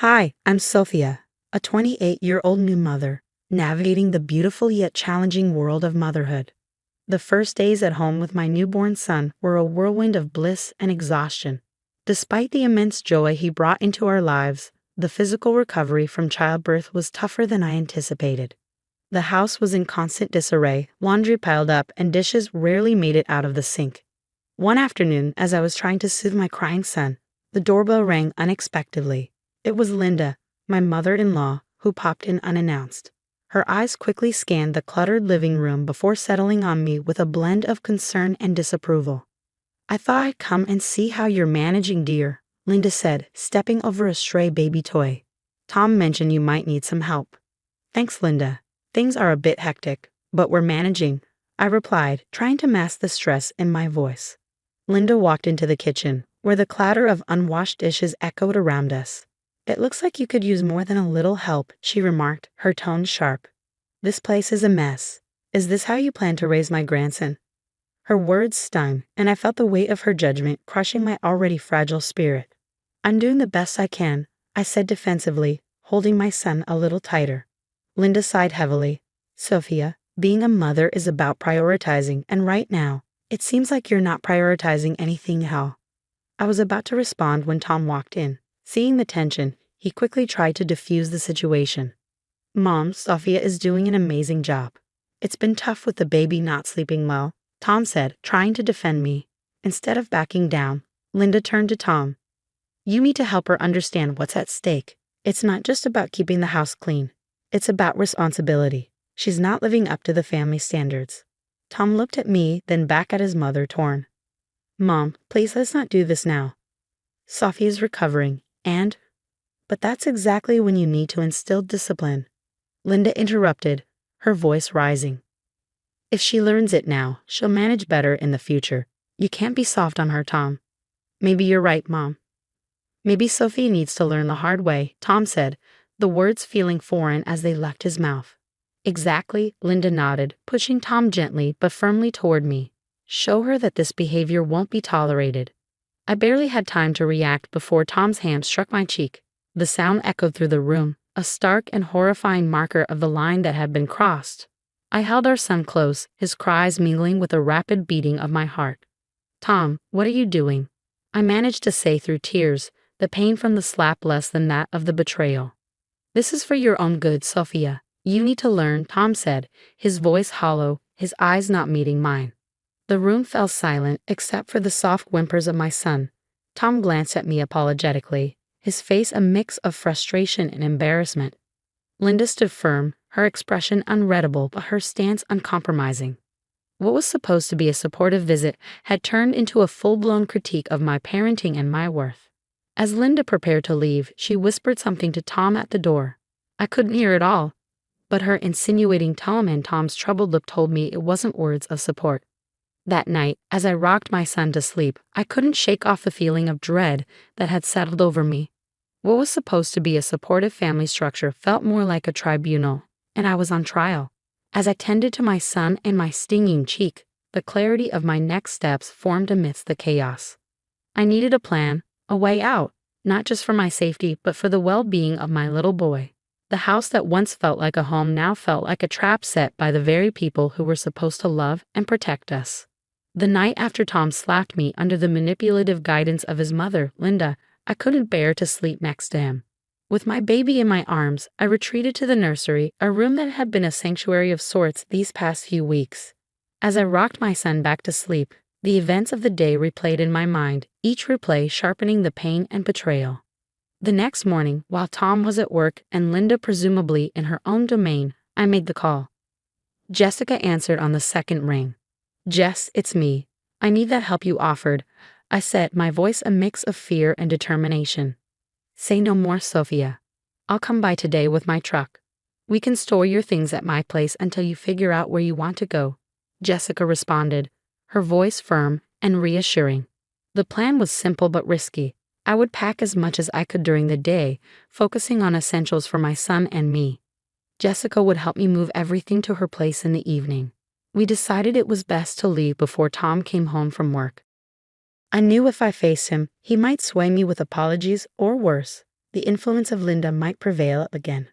Hi, I'm Sophia, a 28-year-old new mother, navigating the beautiful yet challenging world of motherhood. The first days at home with my newborn son were a whirlwind of bliss and exhaustion. Despite the immense joy he brought into our lives, the physical recovery from childbirth was tougher than I anticipated. The house was in constant disarray, laundry piled up, and dishes rarely made it out of the sink. One afternoon, as I was trying to soothe my crying son, the doorbell rang unexpectedly. It was Linda, my mother-in-law, who popped in unannounced. Her eyes quickly scanned the cluttered living room before settling on me with a blend of concern and disapproval. "I thought I'd come and see how you're managing, dear," Linda said, stepping over a stray baby toy. "Tom mentioned you might need some help." "Thanks, Linda. Things are a bit hectic, but we're managing," I replied, trying to mask the stress in my voice. Linda walked into the kitchen, where the clatter of unwashed dishes echoed around us. "It looks like you could use more than a little help," she remarked, her tone sharp. "This place is a mess. Is this how you plan to raise my grandson?" Her words stung, and I felt the weight of her judgment crushing my already fragile spirit. "I'm doing the best I can," I said defensively, holding my son a little tighter. Linda sighed heavily. "Sophia, being a mother is about prioritizing, and right now, it seems like you're not prioritizing anything at all." I was about to respond when Tom walked in. Seeing the tension, he quickly tried to diffuse the situation. "Mom, Sophia is doing an amazing job. It's been tough with the baby not sleeping well," Tom said, trying to defend me. Instead of backing down, Linda turned to Tom. "You need to help her understand what's at stake. It's not just about keeping the house clean. It's about responsibility. She's not living up to the family standards." Tom looked at me, then back at his mother, torn. "Mom, please let's not do this now. Sophia's recovering, but that's exactly when you need to instill discipline," Linda interrupted, her voice rising. "If she learns it now, she'll manage better in the future. You can't be soft on her, Tom." "Maybe you're right, Mom. Maybe Sophia needs to learn the hard way," Tom said, the words feeling foreign as they left his mouth. "Exactly," Linda nodded, pushing Tom gently but firmly toward me. "Show her that this behavior won't be tolerated." I barely had time to react before Tom's hand struck my cheek. The sound echoed through the room, a stark and horrifying marker of the line that had been crossed. I held our son close, his cries mingling with the rapid beating of my heart. "Tom, what are you doing?" I managed to say through tears, the pain from the slap less than that of the betrayal. "This is for your own good, Sophia. You need to learn," Tom said, his voice hollow, his eyes not meeting mine. The room fell silent except for the soft whimpers of my son. Tom glanced at me apologetically, his face a mix of frustration and embarrassment. Linda stood firm, her expression unreadable but her stance uncompromising. What was supposed to be a supportive visit had turned into a full-blown critique of my parenting and my worth. As Linda prepared to leave, she whispered something to Tom at the door. I couldn't hear it all, but her insinuating tone and Tom's troubled look told me it wasn't words of support. That night, as I rocked my son to sleep, I couldn't shake off the feeling of dread that had settled over me. What was supposed to be a supportive family structure felt more like a tribunal, and I was on trial. As I tended to my son and my stinging cheek, the clarity of my next steps formed amidst the chaos. I needed a plan, a way out, not just for my safety but for the well-being of my little boy. The house that once felt like a home now felt like a trap set by the very people who were supposed to love and protect us. The night after Tom slapped me under the manipulative guidance of his mother, Linda, I couldn't bear to sleep next to him. With my baby in my arms, I retreated to the nursery, a room that had been a sanctuary of sorts these past few weeks. As I rocked my son back to sleep, the events of the day replayed in my mind, each replay sharpening the pain and betrayal. The next morning, while Tom was at work and Linda presumably in her own domain, I made the call. Jessica answered on the second ring. "Jess, it's me. I need that help you offered," I said, my voice a mix of fear and determination. "Say no more, Sophia. I'll come by today with my truck. We can store your things at my place until you figure out where you want to go," Jessica responded, her voice firm and reassuring. The plan was simple but risky. I would pack as much as I could during the day, focusing on essentials for my son and me. Jessica would help me move everything to her place in the evening. We decided it was best to leave before Tom came home from work. I knew if I faced him, he might sway me with apologies or worse. the influence of Linda might prevail again.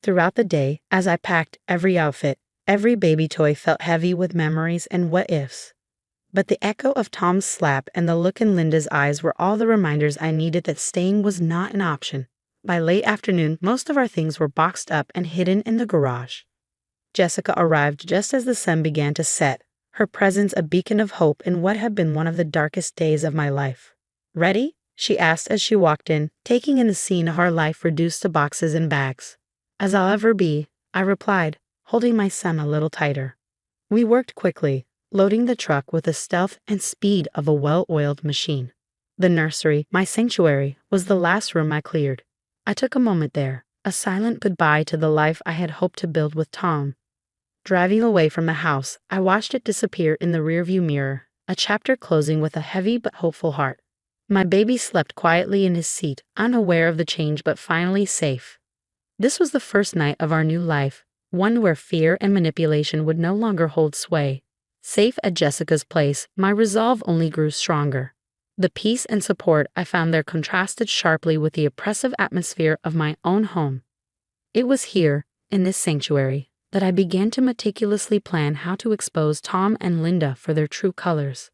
Throughout the day, as I packed every outfit, every baby toy felt heavy with memories and what-ifs. But the echo of Tom's slap and the look in Linda's eyes were all the reminders I needed that staying was not an option. By late afternoon, most of our things were boxed up and hidden in the garage. Jessica arrived just as the sun began to set, her presence a beacon of hope in what had been one of the darkest days of my life. "Ready?" she asked as she walked in, taking in the scene of our life reduced to boxes and bags. "As I'll ever be," I replied, holding my son a little tighter. We worked quickly, loading the truck with the stealth and speed of a well-oiled machine. The nursery, my sanctuary, was the last room I cleared. I took a moment there, a silent goodbye to the life I had hoped to build with Tom. Driving away from the house, I watched it disappear in the rearview mirror, a chapter closing with a heavy but hopeful heart. My baby slept quietly in his seat, unaware of the change but finally safe. This was the first night of our new life, one where fear and manipulation would no longer hold sway. Safe at Jessica's place, my resolve only grew stronger. The peace and support I found there contrasted sharply with the oppressive atmosphere of my own home. It was here, in this sanctuary, that I began to meticulously plan how to expose Tom and Linda for their true colors.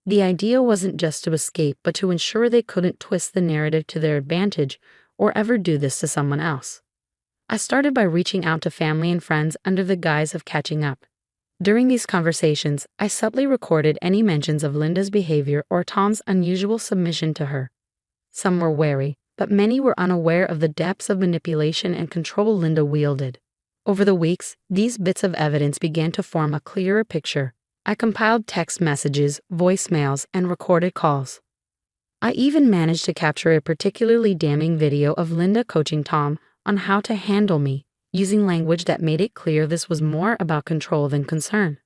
The idea wasn't just to escape, but to ensure they couldn't twist the narrative to their advantage or ever do this to someone else. I started by reaching out to family and friends under the guise of catching up. During these conversations, I subtly recorded any mentions of Linda's behavior or Tom's unusual submission to her. Some were wary, but many were unaware of the depths of manipulation and control Linda wielded. Over the weeks, these bits of evidence began to form a clearer picture. I compiled text messages, voicemails, and recorded calls. I even managed to capture a particularly damning video of Linda coaching Tom on how to handle me, using language that made it clear this was more about control than concern.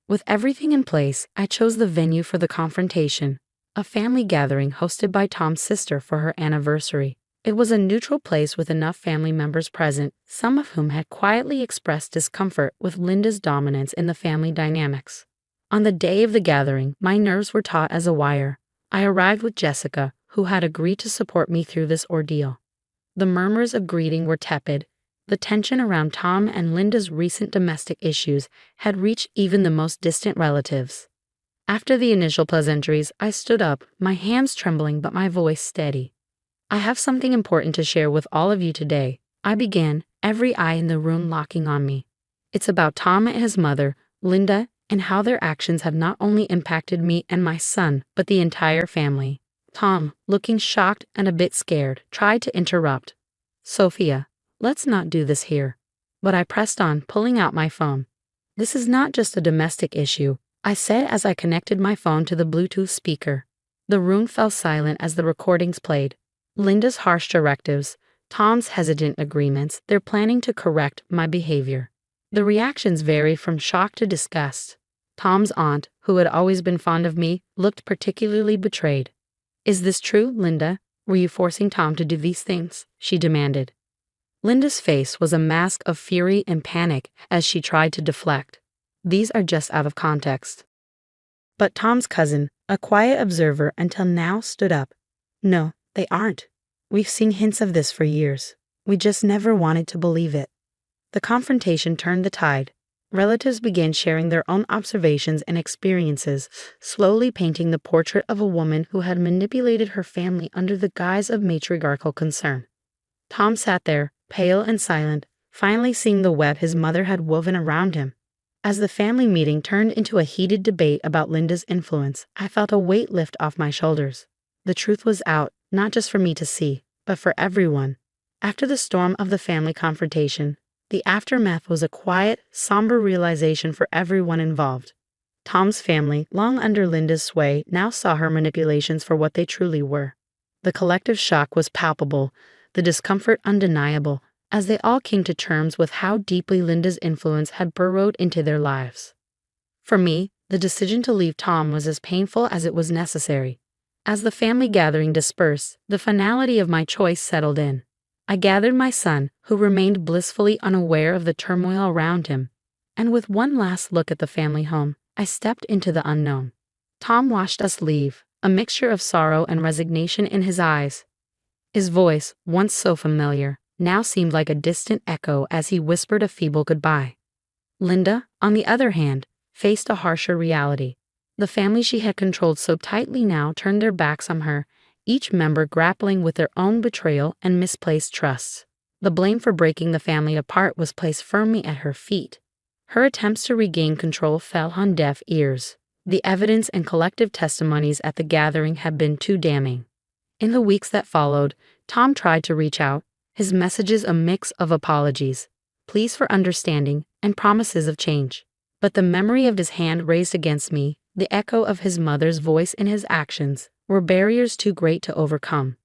With everything in place, I chose the venue for the confrontation, a family gathering hosted by Tom's sister for her anniversary. It was a neutral place with enough family members present, some of whom had quietly expressed discomfort with Linda's dominance in the family dynamics. On the day of the gathering, my nerves were taut as a wire. I arrived with Jessica, who had agreed to support me through this ordeal. The murmurs of greeting were tepid. The tension around Tom and Linda's recent domestic issues had reached even the most distant relatives. After the initial pleasantries, I stood up, my hands trembling but my voice steady. "I have something important to share with all of you today," I began, every eye in the room locking on me. "It's about Tom and his mother, Linda, and how their actions have not only impacted me and my son, but the entire family." Tom, looking shocked and a bit scared, tried to interrupt. "Sophia, let's not do this here." But I pressed on, pulling out my phone. "This is not just a domestic issue," I said as I connected my phone to the Bluetooth speaker. The room fell silent as the recordings played. Linda's harsh directives, Tom's hesitant agreements, their planning to correct my behavior. The reactions varied from shock to disgust. Tom's aunt, who had always been fond of me, looked particularly betrayed. "Is this true, Linda? Were you forcing Tom to do these things?" she demanded. Linda's face was a mask of fury and panic as she tried to deflect. "These are just out of context." But Tom's cousin, a quiet observer until now, stood up. "No, they aren't. We've seen hints of this for years. We just never wanted to believe it." The confrontation turned the tide. Relatives began sharing their own observations and experiences, slowly painting the portrait of a woman who had manipulated her family under the guise of matriarchal concern. Tom sat there, pale and silent, finally seeing the web his mother had woven around him. As the family meeting turned into a heated debate about Linda's influence, I felt a weight lift off my shoulders. The truth was out, not just for me to see, but for everyone. After the storm of the family confrontation, the aftermath was a quiet, somber realization for everyone involved. Tom's family, long under Linda's sway, now saw her manipulations for what they truly were. The collective shock was palpable, the discomfort undeniable, as they all came to terms with how deeply Linda's influence had burrowed into their lives. For me, the decision to leave Tom was as painful as it was necessary. As the family gathering dispersed, the finality of my choice settled in. I gathered my son, who remained blissfully unaware of the turmoil around him, and with one last look at the family home, I stepped into the unknown. Tom watched us leave, a mixture of sorrow and resignation in his eyes. His voice, once so familiar, now seemed like a distant echo as he whispered a feeble goodbye. Linda, on the other hand, faced a harsher reality. The family she had controlled so tightly now turned their backs on her, each member grappling with their own betrayal and misplaced trusts. The blame for breaking the family apart was placed firmly at her feet. Her attempts to regain control fell on deaf ears. The evidence and collective testimonies at the gathering had been too damning. In the weeks that followed, Tom tried to reach out, his messages a mix of apologies, pleas for understanding, and promises of change. But the memory of his hand raised against me, the echo of his mother's voice in his actions, were barriers too great to overcome.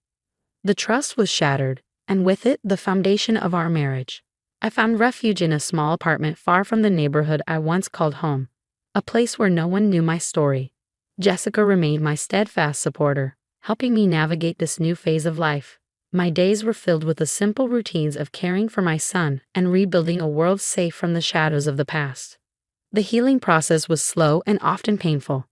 The trust was shattered, and with it the foundation of our marriage. I found refuge in a small apartment far from the neighborhood I once called home, a place where no one knew my story. Jessica remained my steadfast supporter, helping me navigate this new phase of life. My days were filled with the simple routines of caring for my son and rebuilding a world safe from the shadows of the past. The healing process was slow and often painful.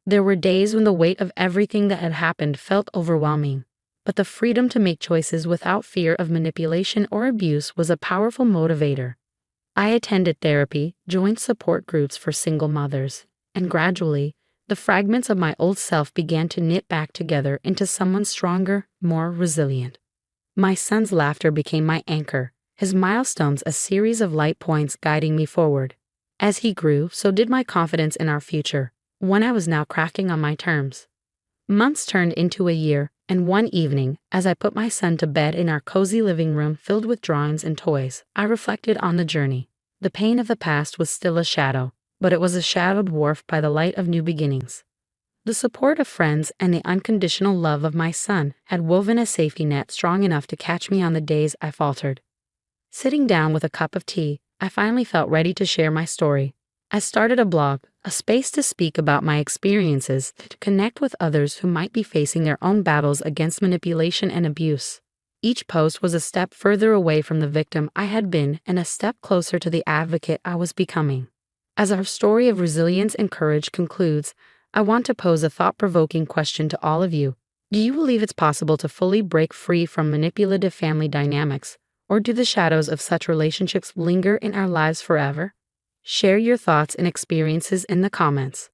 There were days when the weight of everything that had happened felt overwhelming, but the freedom to make choices without fear of manipulation or abuse was a powerful motivator. I attended therapy, joined support groups for single mothers, and gradually, the fragments of my old self began to knit back together into someone stronger, more resilient. My son's laughter became my anchor, his milestones a series of light points guiding me forward. As he grew, so did my confidence in our future, one I was now crafting on my terms. Months turned into a year, and one evening, as I put my son to bed in our cozy living room filled with drawings and toys, I reflected on the journey. The pain of the past was still a shadow, but it was a shadow dwarfed by the light of new beginnings. The support of friends and the unconditional love of my son had woven a safety net strong enough to catch me on the days I faltered. Sitting down with a cup of tea, I finally felt ready to share my story. I started a blog, a space to speak about my experiences, to connect with others who might be facing their own battles against manipulation and abuse. Each post was a step further away from the victim I had been and a step closer to the advocate I was becoming. As our story of resilience and courage concludes, I want to pose a thought-provoking question to all of you. Do you believe it's possible to fully break free from manipulative family dynamics, or do the shadows of such relationships linger in our lives forever? Share your thoughts and experiences in the comments.